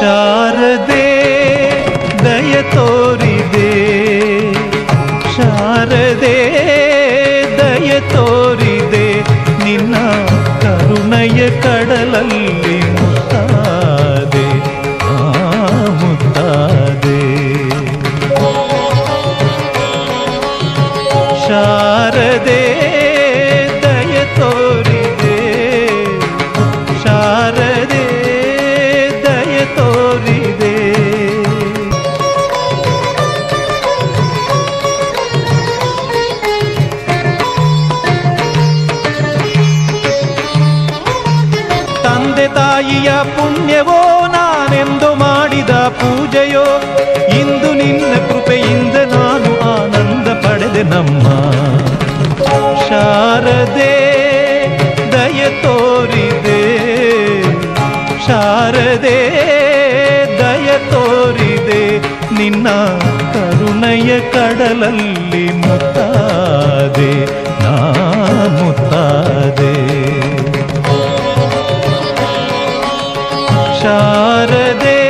ಶಾರದೆ ದಯ ತೋರಿದೆ, ಶಾರದೆ ದಯ ತೋರಿದೆ, ನಿನ್ನ ಕರುಣೆಯ ಕಡಲಲ್ಲಿ ಮುತ್ತಾದೆ, ಮುತ್ತಾದೆ. ಶಾರದೆ ದಯ ತೋರಿದೆ, ಶಾರದೆ ದಯ ತೋರಿದೆ. ತಂದೆ ತಾಯಿಯ ಪುಣ್ಯವೋ ನಾನೆಂದು ಮಾಡಿದ ಪೂಜೆಯೋ, ಇಂದು ನಿನ್ನ ಕೃಪೆಯಿಂದ ನಾನು ಆನಂದ ಪಡೆದೆ ನಮ್ಮ. ಶಾರದೆ ದಯ ತೋರಿದೆ, ಶಾರದೆ ದಯ ತೋರಿದೆ, ನಿನ್ನ ಕರುಣೆಯ ಕಡಲಲ್ಲಿ ಮುತ್ತಾದೆ, ನಾ ಮುತ್ತಾದೆ. ಶಾರದೆ